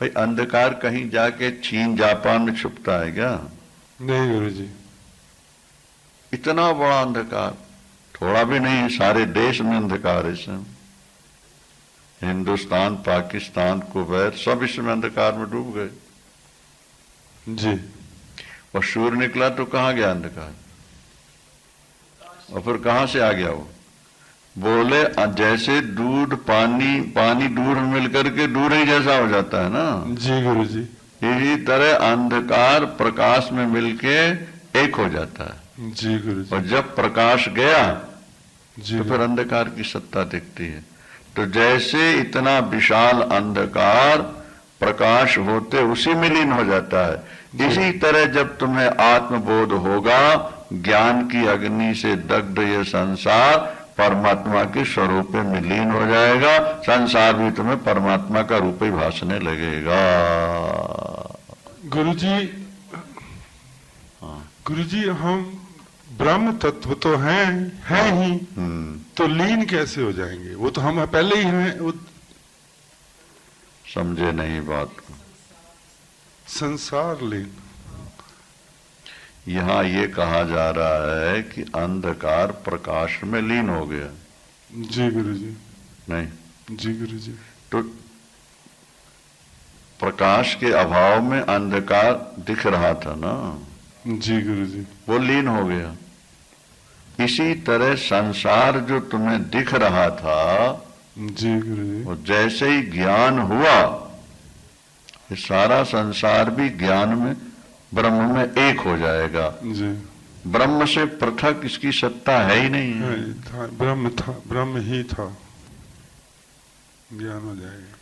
भाई अंधकार कहीं जाके चीन जापान में छुपता है क्या? नहीं गुरुजी। इतना बड़ा अंधकार थोड़ा भी नहीं है, सारे देश में अंधकार है। इसमें हिंदुस्तान, पाकिस्तान, कुवैत सब इसमें अंधकार में डूब गए। जी। और सूर्य निकला तो कहाँ गया अंधकार, और फिर कहां से आ गया वो? बोले जैसे दूध पानी, पानी दूध में मिलकर के दूध ही जैसा हो जाता है ना। जी गुरुजी। इसी तरह अंधकार प्रकाश में मिलके एक हो जाता है। जी गुरुजी। और जब प्रकाश गया जी तो फिर अंधकार की सत्ता दिखती है। तो जैसे इतना विशाल अंधकार प्रकाश होते उसी में लीन हो जाता है, इसी तरह जब तुम्हें आत्मबोध होगा, ज्ञान की अग्नि से दग्ध ये संसार परमात्मा के स्वरूप में लीन हो जाएगा। संसार भी तुम्हें परमात्मा का रूप ही भासने लगेगा। गुरुजी, गुरुजी हम ब्रह्म तत्व तो हैं ही, तो लीन कैसे हो जाएंगे? वो तो हम पहले ही हैं। वो समझे नहीं बात को? संसार लीन। यहां ये कहा जा रहा है कि अंधकार प्रकाश में लीन हो गया। जी गुरुजी। नहीं जी गुरुजी। तो प्रकाश के अभाव में अंधकार दिख रहा था ना। जी गुरुजी। वो लीन हो गया। इसी तरह संसार जो तुम्हें दिख रहा था, जी गुरुजी, वो जैसे ही ज्ञान हुआ, ये सारा संसार भी ज्ञान में ब्रह्म में एक हो जाएगा। जी। ब्रह्म से पृथक इसकी सत्ता है ही नहीं है। था, ब्रह्म था, ब्रह्म ही था, ज्ञान हो जाएगा।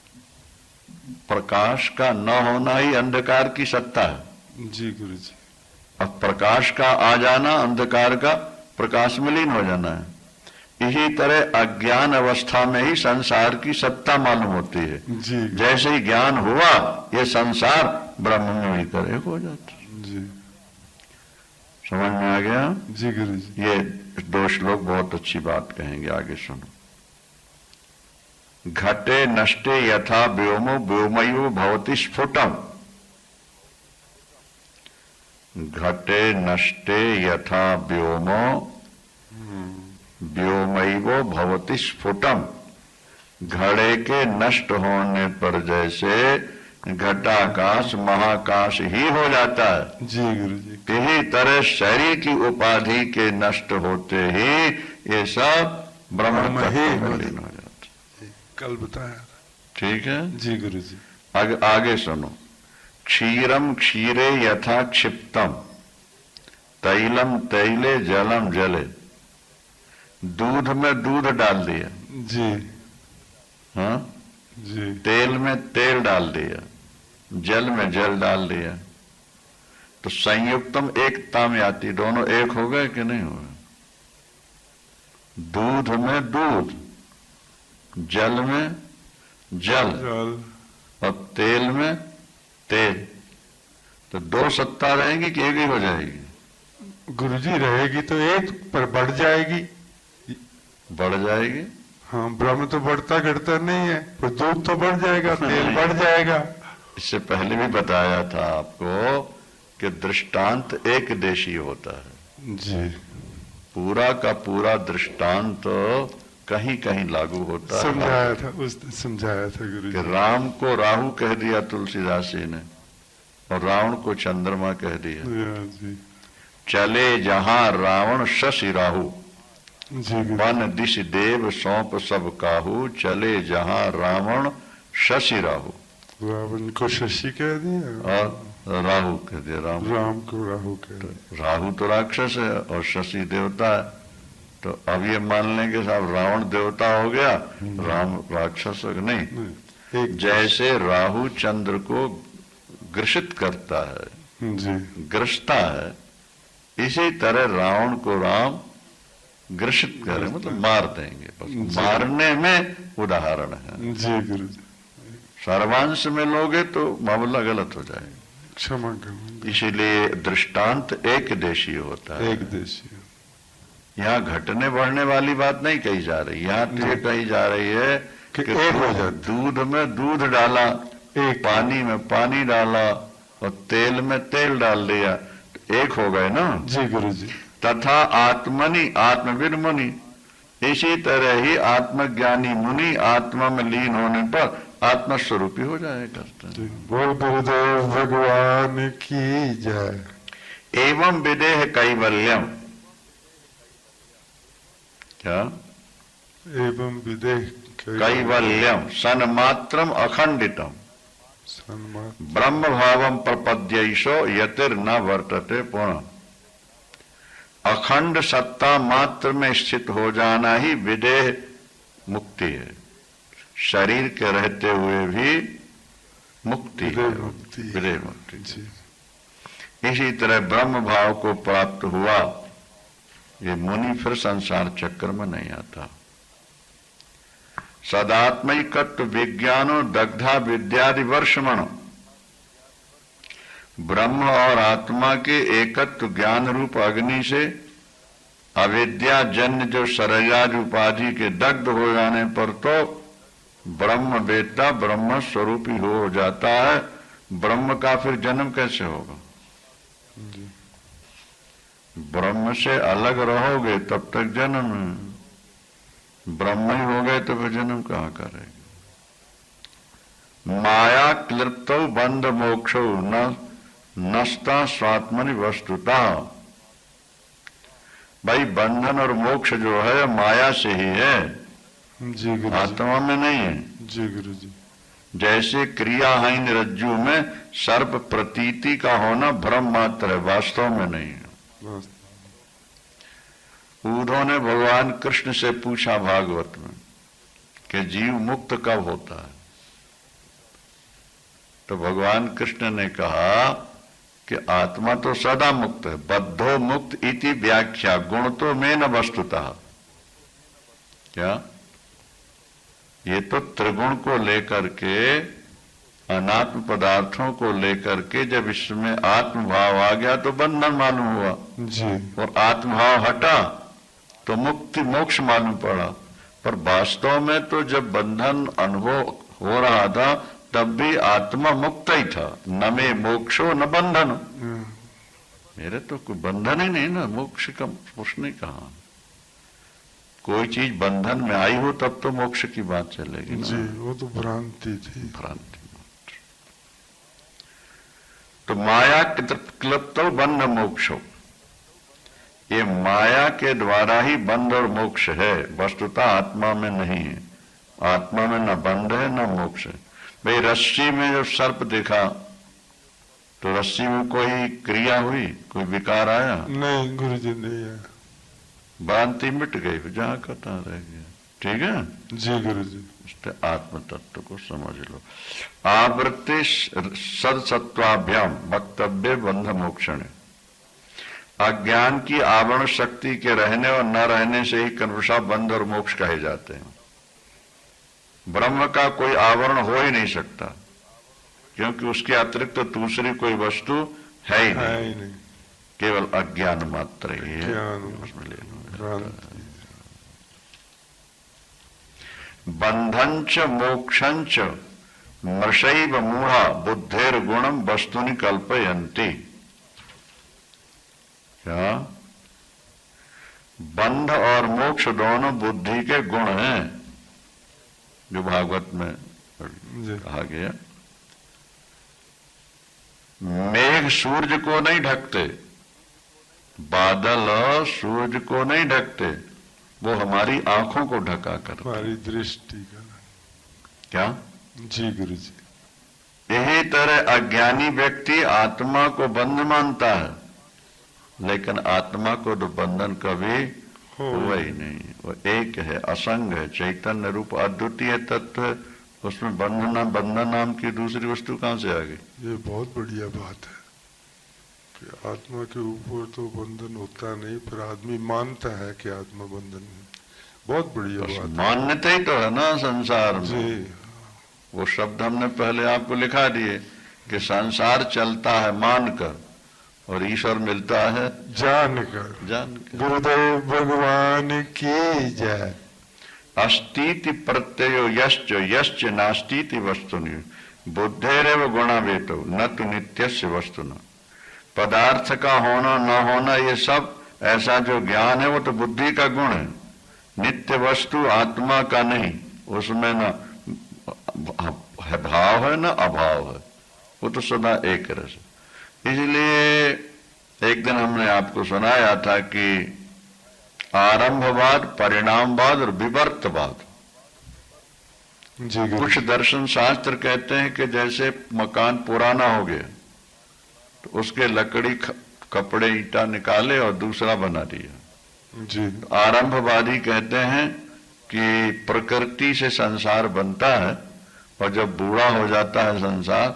प्रकाश का न होना ही अंधकार की सत्ता है। जी गुरुजी। अब प्रकाश का आ जाना अंधकार का प्रकाश में लीन हो जाना है। इसी तरह अज्ञान अवस्था में ही संसार की सत्ता मालूम होती है। जी। जैसे ही ज्ञान हुआ, ये संसार ब्रह्म में मिलकर एक हो जाता है। जी। समझ में आ गया? जी गुरुजी। ये दो श्लोक बहुत अच्छी बात कहेंगे, आगे सुनो। घटे नष्टे यथा व्योमो व्योमयो भवति स्फुटम। घटे नष्टे यथा व्योमो व्योमैवो भवति स्फुटम। घड़े के नष्ट होने पर जैसे घटाकाश महाकाश ही हो जाता है, जी गुरुजी। इसी तरह शरीर की उपाधि के नष्ट होते ही ये सब ब्रह्म तत्व में लीन हो जाता है। कल बताया। ठीक है जी गुरुजी। आगे सुनो। क्षीरम क्षीरे यथा क्षिप्तम, तैलम तैले जलम जले। दूध में दूध डाल दिया, जी। हाँ, जी। तेल में तेल डाल दिया, जल में जल डाल दिया, तो संयुक्तम एकता में आती। दोनों एक हो गए कि नहीं हो गए? दूध में दूध, जल में जल, और तेल में तेल, तो दो सत्ता रहेगी कि एक ही हो जाएगी? गुरुजी रहेगी तो एक पर बढ़ जाएगी। बढ़ जाएगी। हाँ, ब्रह्म तो बढ़ता घटता नहीं है, पर दूध तो बढ़ जाएगा, तेल बढ़ जाएगा। इससे पहले भी बताया था आपको कि दृष्टांत एक देशी होता है। जी। पूरा का पूरा दृष्टांत तो कहीं कहीं लागू होता है। समझाया था, समझाया था गुरुजी। कि राम को राहु कह दिया तुलसीदास जी ने, और रावण को चंद्रमा कह दिया। जी। चले जहां रावण शशि राहु, जी। वन दिश देव सौंप सब काहू। चले जहां रावण शशि राहु, रावण को शशि कह दिया और राहु कह दिया। राम को राहु कह दिया। राहु तो राक्षस है और शशि देवता है। तो अब ये मान लें कि साहब रावण देवता हो गया, राम राक्षस नहीं। जैसे राहु चंद्र को ग्रसित करता है, जी, ग्रसता है, इसी तरह रावण को राम ग्रसित करे, मतलब मार देंगे। बस मारने में उदाहरण है। जी गुरुजी। सर्वांश में लोगे तो मामला गलत हो जाएगा। क्षमा करें। इसीलिए दृष्टांत एक देशी होता है। एक देशी। यहाँ घटने बढ़ने वाली बात नहीं कही जा रही, यहाँ तो ये कही जा रही है कि एक हो जाए। दूध में दूध डाला एक पानी में पानी डाला और तेल में तेल डाल दिया तो एक हो गए ना। जी गुरु जी। तथा आत्मनि आत्मविद मुनि, इसी तरह ही आत्मज्ञानी मुनि आत्मा में लीन होने पर आत्मस्वरूपी हो जाया करते हैं। बोल गुरुदेव भगवान की जय। एवं विदेह कैवल्यम, क्या एवं विदेह कैवल्यम सन्मात्रम अखंडितम सन्मात्र ब्रह्म भावम प्रपद्यैषो यतिर न वर्तते पुनः। अखंड सत्ता मात्र में स्थित हो जाना ही विदेह मुक्ति है। शरीर के रहते हुए भी मुक्ति है, विदेह मुक्ति। जी। इसी तरह ब्रह्म भाव को प्राप्त हुआ ये मुनि फिर संसार चक्र में नहीं आता। सदात्मैकत्व विज्ञानो दग्धा विद्यादि वर्षमणो, ब्रह्म और आत्मा के एकत्व ज्ञान रूप अग्नि से अविद्या जन्य जो सरयाज उपाधि के दग्ध हो जाने पर तो ब्रह्म वेत्ता ब्रह्म स्वरूपी हो जाता है। ब्रह्म का फिर जन्म कैसे होगा? ब्रह्म से अलग रहोगे तब तक जन्म है, ब्रह्म ही हो गए तो फिर जन्म कहाँ करेंगे? माया क्लिप्तो बंध मोक्षो न नष्टा स्वात्मनि वस्तुता। भाई बंधन और मोक्ष जो है माया से ही है, जी गुरु जी। आत्मा में नहीं है। जी गुरु जी। जैसे क्रियाहीन रज्जु में सर्प प्रतीति का होना भ्रम मात्र है, वास्तव में नहीं है। उन्होंने भगवान कृष्ण से पूछा भागवत में कि जीव मुक्त कब होता है, तो भगवान कृष्ण ने कहा कि आत्मा तो सदा मुक्त है। बद्धो मुक्त इति व्याख्या गुण तो में न वस्तुतः। क्या ये तो त्रिगुण को लेकर के अनात्म पदार्थों को लेकर के जब इसमें आत्म भाव आ गया तो बंधन मालूम हुआ जी। और आत्म भाव हटा तो मुक्ति मोक्ष मालूम पड़ा। पर वास्तव में तो जब बंधन अनुभव हो रहा था तब भी आत्मा मुक्त ही था। न में मोक्षो न बंधन, मेरे तो कोई बंधन ही नहीं ना, मोक्ष का कुछ नहीं कहा। कोई चीज बंधन में आई हो तब तो मोक्ष की बात चलेगी ना। जी, वो तो भ्रांति थी। भ्रांति मात्र। तो माया क्लिप्तो बंध मोक्षो, ये माया के द्वारा ही बंध और मोक्ष है, वस्तुतः आत्मा में नहीं है। आत्मा में न बंध है न मोक्ष है। भाई रस्सी में जब सर्प देखा तो रस्सी में कोई क्रिया हुई, कोई विकार आया? नहीं गुरु जी, नहीं है। भ्रांति मिट गई, जहां का तहां रह गया। ठीक है जी गुरु जी। इसके आत्म तत्व को समझ लो। आवृत्ति सत्सत्वाभ्याम वक्तव्य बंध मोक्षण। अज्ञान की आवरण शक्ति के रहने और न रहने से ही क्रमशः बंध और मोक्ष कहे जाते हैं। ब्रह्म का कोई आवरण हो ही नहीं सकता, क्योंकि उसके अतिरिक्त तो दूसरी कोई वस्तु है ही नहीं। केवल अज्ञान मात्र ही है। उसमें ले लो। बंधंच मोक्षंच मृषैव मूढ़ा बुद्धेर गुणम वस्तुनि कल्पयन्ति। क्या बंध और मोक्ष दोनों बुद्धि के गुण हैं, जो भागवत में कहा गया। मेघ सूरज को नहीं ढकते, बादल सूरज को नहीं ढकते, वो हमारी आंखों को ढका कर, हमारी दृष्टि का। क्या? जी गुरु जी। यही तरह अज्ञानी व्यक्ति आत्मा को बंध मानता है, लेकिन आत्मा को तो बंधन कभी हुआ ही नहीं। वो एक है, असंग है, चैतन्य रूप अद्वितीय तत्व है। उसमें बंधन नाम की दूसरी वस्तु कहां से आ गई? ये बहुत बढ़िया बात है कि आत्मा के ऊपर तो बंधन होता नहीं, पर आदमी मानता है कि आत्मा बंधन है। बहुत बढ़िया बात। मान्यता ही तो है ना संसार में। जी। वो शब्द हमने पहले आपको लिखा दिए कि संसार चलता है मानकर और ईश्वर मिलता है जानकर। गुरुदेव भगवान की जय। अस्तीति प्रत्ययो यश्च यश्च नास्तीति वस्तुनि। बुद्धेरेव गुणावेतो न तो नित्यस्य वस्तु न। पदार्थ का होना न होना ये सब ऐसा जो ज्ञान है वो तो बुद्धि का गुण है, नित्य वस्तु आत्मा का नहीं, उसमें न भाव है न अभाव है, वो तो सदा एक रस। इसलिए एक दिन हमने आपको सुनाया था कि आरंभवाद, परिणामवाद और विवर्तवाद। कुछ दर्शन शास्त्र कहते हैं कि जैसे मकान पुराना हो गया तो उसके लकड़ी कपड़े ईटा निकाले और दूसरा बना दिया जी। तो आरंभवादी कहते हैं कि प्रकृति से संसार बनता है और जब बूढ़ा हो जाता है संसार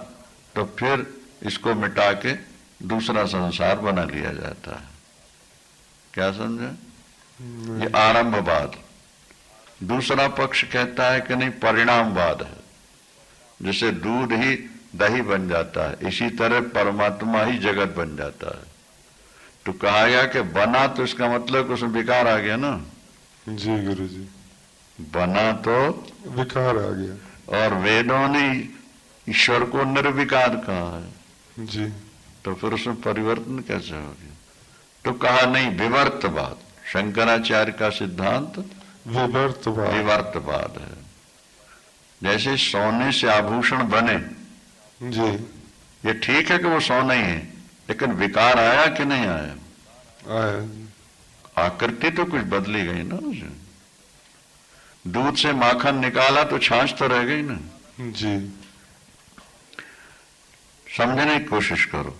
तो फिर इसको मिटा के दूसरा संसार बना लिया जाता है। क्या समझे? ये आरंभवाद। दूसरा पक्ष कहता है कि नहीं, परिणामवाद है, जैसे दूध ही दही बन जाता है इसी तरह परमात्मा ही जगत बन जाता है। तो कहा गया कि बना तो इसका मतलब उसमें विकार आ गया ना जी गुरु जी, बना तो विकार आ गया, और वेदों ने ईश्वर को निर्विकार कहा है जी, तो फिर उसमें परिवर्तन कैसे हो गया? तो कहा नहीं, विवर्तवाद। शंकराचार्य का सिद्धांत विवर्तवाद है। जैसे सोने से आभूषण बने जी, ये ठीक है कि वो सोना ही है, लेकिन विकार आया कि नहीं आया? आया। आकृति तो कुछ बदली गई ना उसे। दूध से माखन निकाला तो छाछ तो रह गई ना जी। समझने की कोशिश करो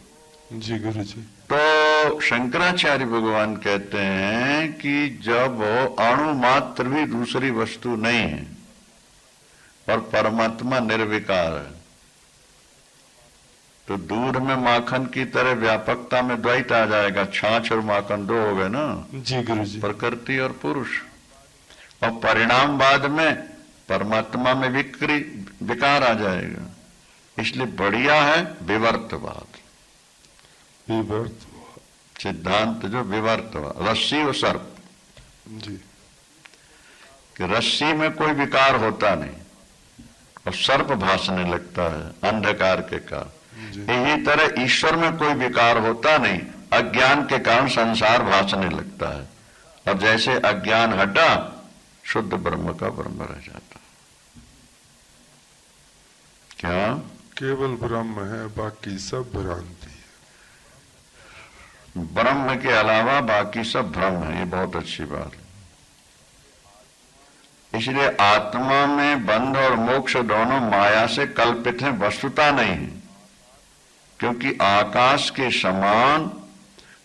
जी गुरु जी। तो शंकराचार्य भगवान कहते हैं कि जब अणु मात्र भी दूसरी वस्तु नहीं है और परमात्मा निर्विकार है तो दूध में माखन की तरह व्यापकता में द्वैत आ जाएगा। छाछ और माखन दो हो गए ना जी गुरु जी, प्रकृति और पुरुष। और परिणामवाद में परमात्मा में विकार आ जाएगा। इसलिए बढ़िया है विवर्तवाद। सिद्धांत जो विवर्तवाद, रस्सी और सर्प जी, कि रस्सी में कोई विकार होता नहीं और सर्प भासने लगता है अंधकार के कारण। यही तरह ईश्वर में कोई विकार होता नहीं, अज्ञान के कारण संसार भासने लगता है और जैसे अज्ञान हटा शुद्ध ब्रह्म का ब्रह्म रह जाता। क्या? केवल ब्रह्म है, बाकी सब भ्रांति है। ब्रह्म के अलावा बाकी सब भ्रम है, ये बहुत अच्छी बात है। इसलिए आत्मा में बंध और मोक्ष दोनों माया से कल्पित हैं, वस्तुता नहीं है। क्योंकि आकाश के समान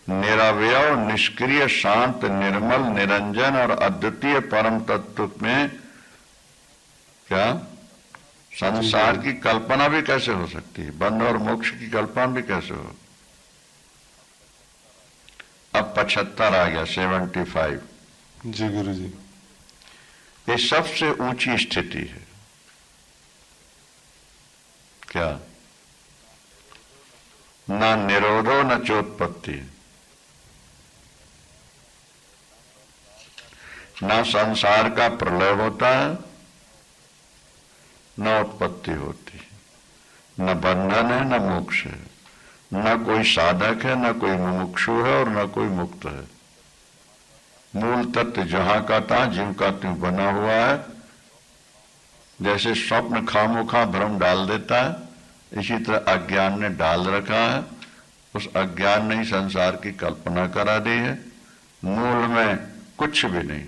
निरवय, निष्क्रिय, शांत, निर्मल, निरंजन और अद्वितीय परम तत्व में क्या संसार की कल्पना भी कैसे हो सकती है? बंध और मोक्ष की कल्पना भी कैसे हो? अब 75 आ गया, 75। जी गुरु जी। ये सबसे ऊंची स्थिति है। क्या? ना निरोधो न चोत्पत्ति, ना संसार का प्रलय होता है न उत्पत्ति होती, न बंधन है न मोक्ष है, न कोई साधक है न कोई मुमुक्षु है और न कोई मुक्त है। मूल तत्व जहां का था ज्यों का त्यों बना हुआ है। जैसे स्वप्न खामोखा भ्रम डाल देता है, इसी तरह अज्ञान ने डाल रखा है। उस अज्ञान ने ही संसार की कल्पना करा दी है। मूल में कुछ भी नहीं,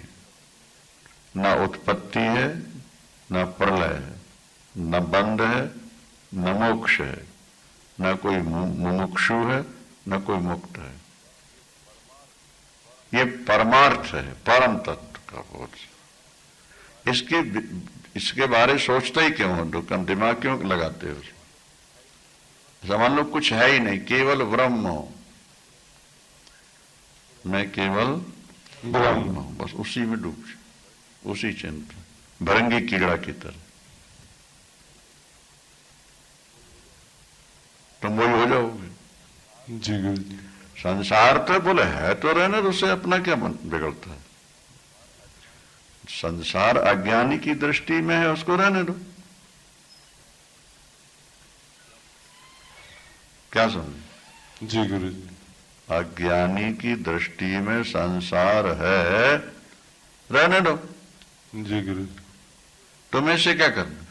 न उत्पत्ति है न प्रलय है, न बंध है न मोक्ष है, न कोई मुमुक्षु है न कोई मुक्त है। ये परमार्थ है, परम तत्व का बोध। इसके बारे सोचते ही क्यों हो? दुकान दिमाग क्यों लगाते हो? समझ लो कुछ है ही नहीं, केवल ब्रह्म हो। मैं केवल ब्रह्म हूं, बस उसी में डूब, उसी चिंता, भरंगी कीड़ा की तरह तुम वही हो जाओगे। जी गुरु जी। संसार तो बोले है तो रहने दो, उससे अपना क्या बिगड़ता है? संसार अज्ञानी की दृष्टि में है, उसको रहने दो। क्या समझे? जी गुरु जी। अज्ञानी की दृष्टि में संसार है, रहने दो। जी गुरु जी। तुम्हें से क्या करना?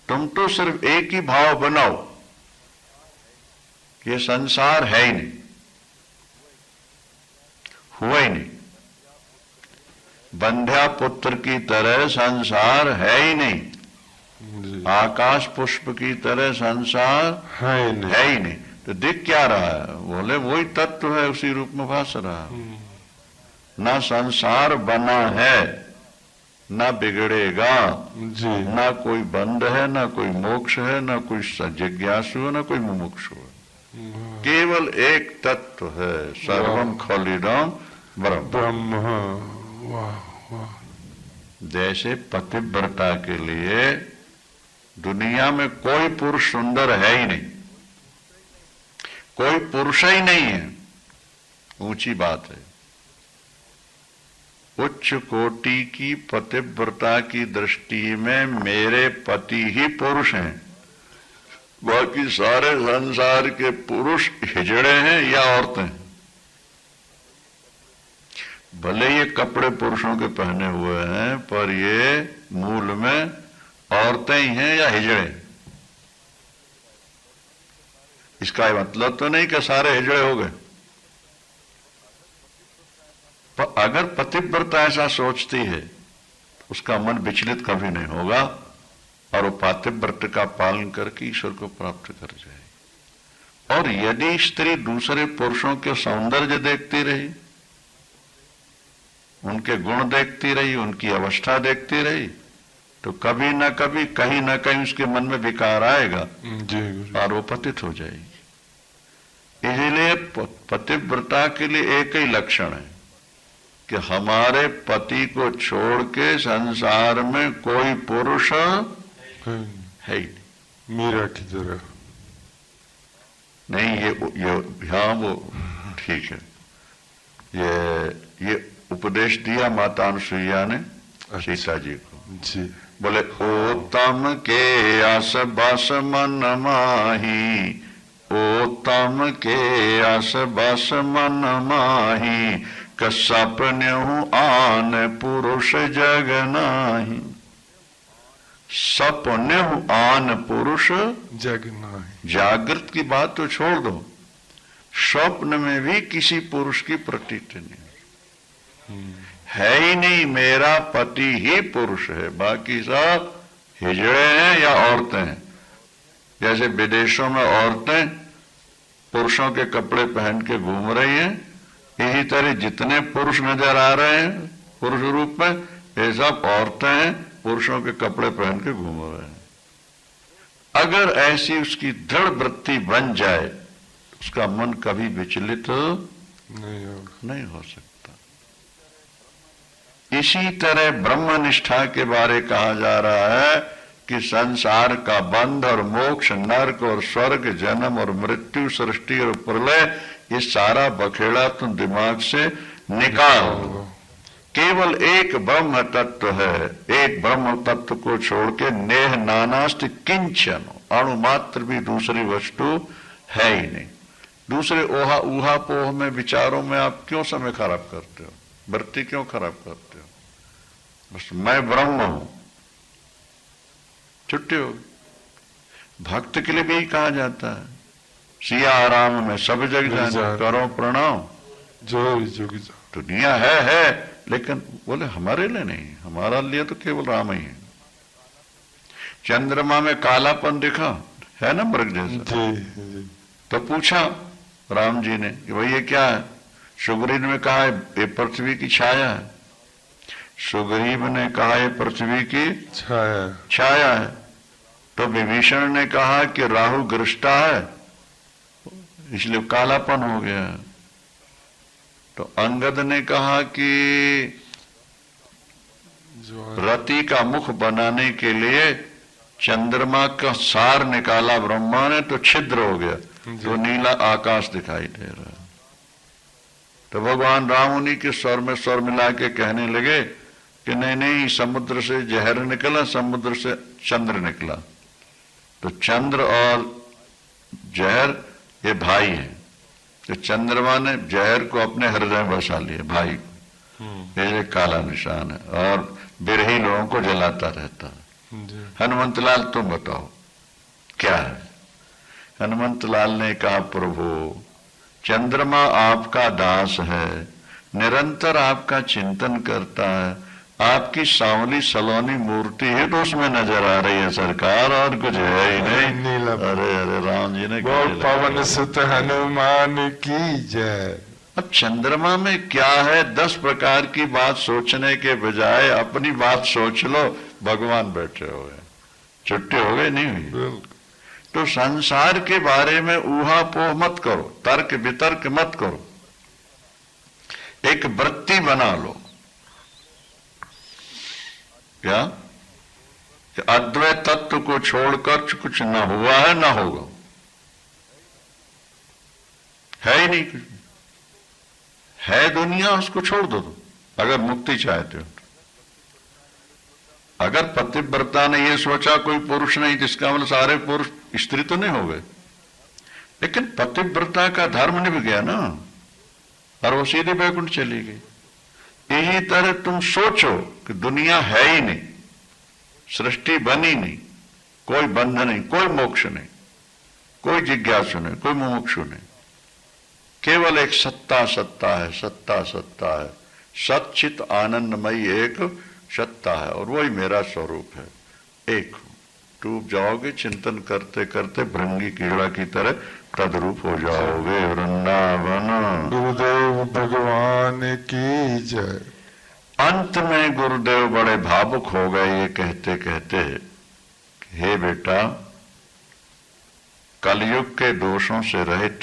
तुम तो सिर्फ एक ही भाव बनाओ कि ये संसार है ही नहीं, हुआ ही नहीं। बंध्या पुत्र की तरह संसार है ही नहीं, जी। आकाश पुष्प की तरह संसार है ही नहीं। है ही नहीं। तो दिख क्या रहा है? बोले वही तत्व है, उसी रूप में भास रहा है। ना संसार बना है, ना बिगड़ेगा, जी। ना कोई बंध है, ना कोई मोक्ष है, ना कोई जिज्ञासु है, ना कोई मुमुक्षु है। केवल एक तत्व है, सर्वम खलिदम ब्रह्म। ब्रह्म। वाह वाह। जैसे पतिव्रता के लिए दुनिया में कोई पुरुष सुंदर है ही नहीं, कोई पुरुष ही नहीं है, ऊंची बात है। उच्च कोटि की पतिव्रता की दृष्टि में मेरे पति ही पुरुष हैं, बाकी सारे संसार के पुरुष हिजड़े हैं या औरतें। भले ये कपड़े पुरुषों के पहने हुए हैं, पर ये मूल में औरतें ही हैं या हिजड़े। इसका मतलब तो नहीं कि सारे हिजड़े हो गए। पर अगर पतिव्रता ऐसा सोचती है, उसका मन विचलित कभी नहीं होगा और वो पातिव्रत का पालन करके ईश्वर को प्राप्त कर जाए। और यदि स्त्री दूसरे पुरुषों के सौंदर्य देखती रही, उनके गुण देखती रही, उनकी अवस्था देखती रही, तो कभी न कभी कहीं न कहीं उसके मन में विकार आएगा और वो पतित हो जाएगी। इसलिए पतिव्रता के लिए एक ही लक्षण है कि हमारे पति को छोड़ के संसार में कोई पुरुष है ही नहीं। मीरा की तरह नहीं। ये हाँ वो ठीक है। ये उपदेश दिया माता अनुसुईया ने सीता जी को। जी। बोले ओतम के आस बस मन माही, ओतम के आस बस मन माही, सपन्यु आन पुरुष जग नाही। सपन्यु आन पुरुष जग नाही। जागृत की बात तो छोड़ दो, स्वप्न में भी किसी पुरुष की प्रतीति नहीं है ही नहीं। मेरा पति ही पुरुष है, बाकी सब हिजड़े हैं या औरतें हैं। जैसे विदेशों में औरतें पुरुषों के कपड़े पहन के घूम रही हैं, यही तरह जितने पुरुष नजर आ रहे हैं पुरुष रूप में, ये सब औरतें हैं, पुरुषों के कपड़े पहन के घूम रहे हैं। अगर ऐसी उसकी दृढ़ वृत्ति बन जाए, उसका मन कभी विचलित नहीं हो सकता। इसी तरह ब्रह्मनिष्ठा के बारे कहा जा रहा है कि संसार का बंध और मोक्ष, नरक और स्वर्ग, जन्म और मृत्यु, सृष्टि और प्रलय, ये सारा बखेड़ा तुम दिमाग से निकाल दो। केवल एक ब्रह्म तत्व है। एक ब्रह्म तत्व को छोड़ के नेह नानास्त किंचन, अणु मात्र भी दूसरी वस्तु है ही नहीं। दूसरे ओहा ऊहा पोह में, विचारों में आप क्यों समय खराब करते हो? वृत्ति क्यों खराब करते हो? बस मैं ब्रह्म हूं, छुट्टी होगी। भक्त के लिए भी कहा जाता है, सिया आराम में सब जग जाने, करो प्रणाम जोगी जोगी। दुनिया है, लेकिन बोले हमारे लिए नहीं, हमारा लिए तो केवल राम ही है। चंद्रमा में कालापन दिखा है ना, मृग जैसा। जी। तो पूछा राम जी ने कि भाई ये क्या है? सुग्रीव ने कहा ये पृथ्वी की छाया है। सुग्रीव ने कहा ये पृथ्वी की छाया है। तो विभीषण ने कहा कि राहु गृष्टा है, इसलिए कालापन हो गया। तो अंगद ने कहा कि रति का मुख बनाने के लिए चंद्रमा का सार निकाला ब्रह्मा ने, तो छिद्र हो गया, तो नीला आकाश दिखाई दे रहा है। तो भगवान राम उन्हीं के स्वर में स्वर मिला के कहने लगे कि नहीं नहीं, समुद्र से जहर निकला, समुद्र से चंद्र निकला। तो चंद्र और जहर ये भाई है। तो चंद्रमा ने जहर को अपने हृदय में बसा लिया, भाई को। ये काला निशान है और बिरही लोगों को जलाता रहता है। हनुमंतलाल तुम बताओ क्या है? हनुमंतलाल ने कहा, प्रभु चंद्रमा आपका दास है, निरंतर आपका चिंतन करता है, आपकी सांवली सलोनी मूर्ति है तो उसमें नजर आ रही है सरकार, और कुछ है ही नहीं। अरे अरे राम जी ने बोल पवन सुत हनुमान की जय। अब चंद्रमा में क्या है? 10 प्रकार की बात सोचने के बजाय अपनी बात सोच लो, भगवान बैठे हुए, छुट्टी हो गई नहीं हुई। तो संसार के बारे में ऊहापोह मत करो, तर्क वितर्क मत करो, एक वृत्ति बना लो। क्या? अद्वैत तत्व को छोड़कर कुछ न हुआ है न होगा, है ही नहीं कुछ। है दुनिया, उसको छोड़ दो तुम, अगर मुक्ति चाहते हो। अगर पतिव्रता ने यह सोचा कोई पुरुष नहीं, जिसका मतलब सारे पुरुष स्त्री तो नहीं हो गए, लेकिन पतिव्रता का धर्म निभ गया ना, और वो सीधे बैकुंठ चली गई। यही तरह तुम सोचो कि दुनिया है ही नहीं, सृष्टि बनी नहीं, कोई बंध नहीं, कोई मोक्ष नहीं, कोई जिज्ञासु नहीं, कोई मुमुक्षु नहीं, केवल एक सत्ता सत्ता है, सत्ता सत्ता है, सच्चित आनंदमयी एक सत्ता है, और वही मेरा स्वरूप है। एक डूब जाओगे, चिंतन करते करते भृंगी कीड़ा की तरह तद्रूप हो जाओगे। वृंदावन गुरुदेव भगवान की जय। अंत में गुरुदेव बड़े भावुक हो गए ये कहते कहते, हे बेटा, कलयुग के दोषों से रहित,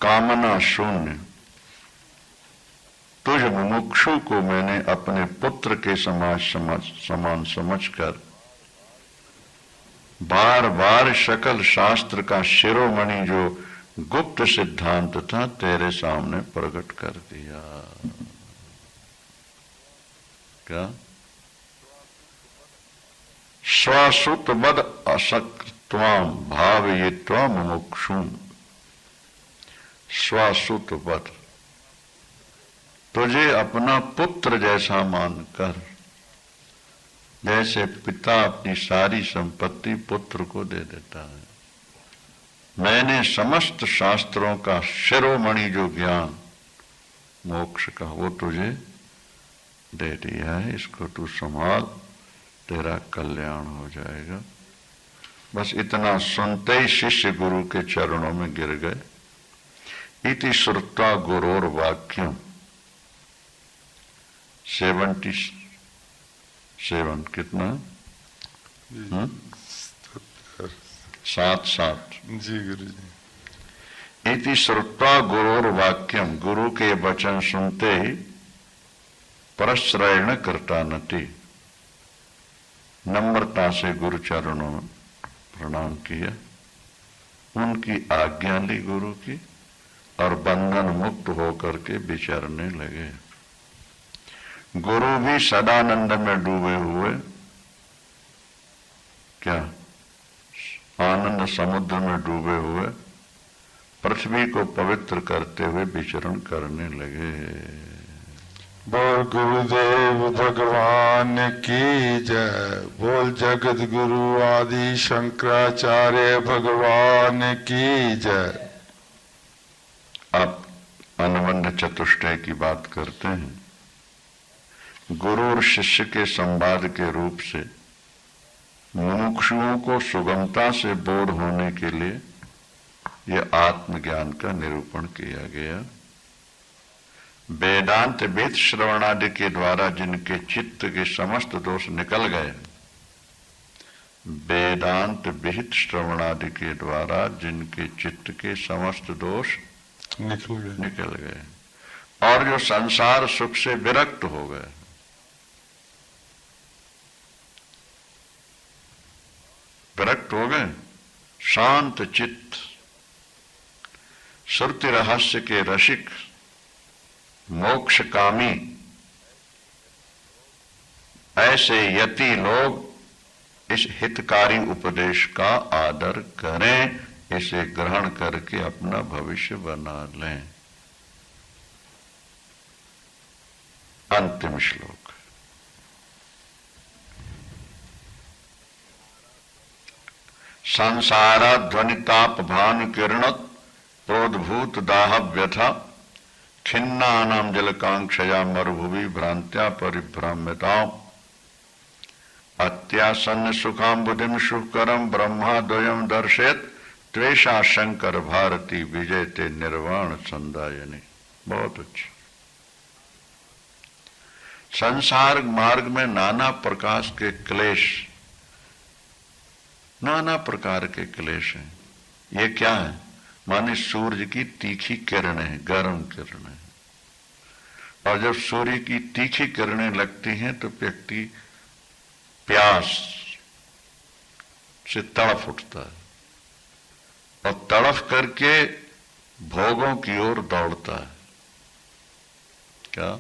कामना शून्य तुझ मुमुक्षु को मैंने अपने पुत्र के समान समझकर बार बार सकल शास्त्र का शिरोमणि जो गुप्त सिद्धांत था तेरे सामने प्रकट कर दिया। क्या? स्वसुत बद असक्त्वाम भावयित्वा मुमुक्षुम। स्वसुत बद, तुझे अपना पुत्र जैसा मानकर, जैसे पिता अपनी सारी संपत्ति पुत्र को दे देता है, मैंने समस्त शास्त्रों का शिरोमणि जो ज्ञान मोक्ष का, वो तुझे दे दिया है, इसको तू संभाल, तेरा कल्याण हो जाएगा। बस इतना सुनते ही शिष्य गुरु के चरणों में गिर गए। इति श्रुत्वा गुरोर वाक्यम 77 कितना? 7 जी गुरु जी। इति श्रुत्वा गुरोर वाक्यम, गुरु के वचन सुनते ही परश्रयण कृतानति, नम्रता से गुरु चरणों में प्रणाम किया, उनकी आज्ञा ली गुरु की, और बंधन मुक्त होकर के विचरने लगे। गुरु भी सदानंद में डूबे हुए, क्या आनंद समुद्र में डूबे हुए, पृथ्वी को पवित्र करते हुए विचरण करने लगे। बोल गुरुदेव भगवान की जय। बोल जगत गुरु आदि शंकराचार्य भगवान की जय। आप अनुबंध चतुष्टय की बात करते हैं। गुरु और शिष्य के संवाद के रूप से मुमुक्षुओं को सुगमता से बोध होने के लिए यह आत्मज्ञान का निरूपण किया गया। वेदांत वेद श्रवणादि के द्वारा जिनके चित्त के समस्त दोष निकल गए, वेदांत विहित श्रवणादि के द्वारा जिनके चित्त के समस्त दोष निकल गए, और जो संसार सुख से विरक्त हो गए, विरक्त हो गए, शांत चित्त, श्रुति रहस्य के रसिक, मोक्षकामी, ऐसे यति लोग इस हितकारी उपदेश का आदर करें, इसे ग्रहण करके अपना भविष्य बना लें। अंतिम श्लोक। संसारा ध्वनिताप भानु किरणत प्रोद्भूत दाह व्यथा खिन्नानाम जलकांक्षया मरुभुवि भ्रांत्या परिभ्राम्यताम् अत्यासन्न सुखाम बुद्धिम सुखकरम ब्रह्मा द्वयम दर्शेत त्वेषा शंकर भारती विजयते निर्वाण संदायनी। बहुत अच्छा। संसार मार्ग में नाना प्रकार के क्लेश, नाना प्रकार के क्लेश हैं। ये क्या है? माने सूर्य की तीखी किरणें, गर्म किरणें, और जब सूर्य की तीखी किरणें लगती हैं तो व्यक्ति प्यास से तड़फ उठता है और तड़फ करके भोगों की ओर दौड़ता है। क्या?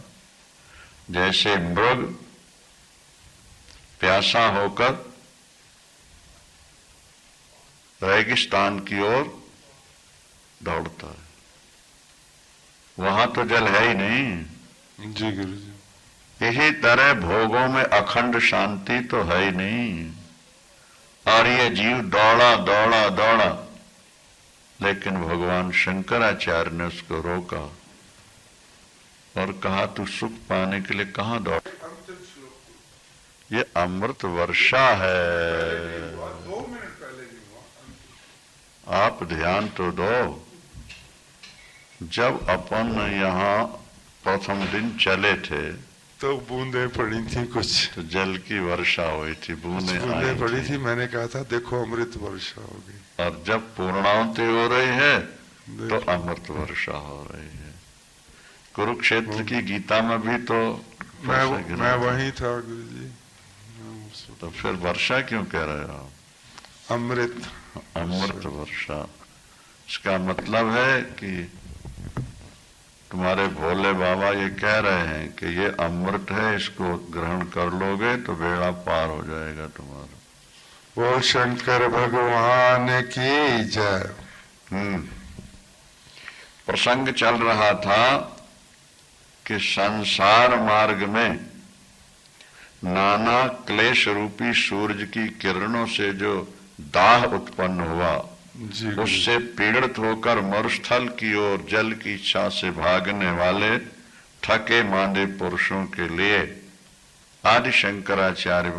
जैसे मृग प्यासा होकर रेगिस्तान की ओर दौड़ता है, वहां तो जल है ही नहीं। जी गुरु जी। इसी तरह भोगों में अखंड शांति तो है ही नहीं, और ये जीव दौड़ा दौड़ा दौड़ा, लेकिन भगवान शंकराचार्य ने उसको रोका और कहा तू सुख पाने के लिए कहां दौड़? ये अमृत वर्षा है, आप ध्यान तो दो। जब अपन यहाँ प्रथम दिन चले थे तो बूंदें पड़ी थी कुछ, तो जल की वर्षा हुई थी, बूंदें पड़ी थी। मैंने कहा था देखो अमृत वर्षा होगी, और जब पूर्णाहुति हो रही है तो अमृत वर्षा हो रही है। कुरुक्षेत्र की गीता में भी तो मैं वहीं था गुरु जी। तो फिर वर्षा क्यों कह रहे हो? अमृत, अमृत वर्षा। इसका मतलब है कि तुम्हारे भोले बाबा ये कह रहे हैं कि ये अमृत है, इसको ग्रहण कर लोगे तो बेड़ा पार हो जाएगा तुम्हारा। वो शंकर भगवान की जय। प्रसंग चल रहा था कि संसार मार्ग में नाना क्लेश रूपी सूरज की किरणों से जो दाह उत्पन्न हुआ, उससे पीड़ित होकर मरुस्थल की ओर जल की इच्छा से भागने वाले थके मांदे पुरुषों के लिए आदि शंकराचार्य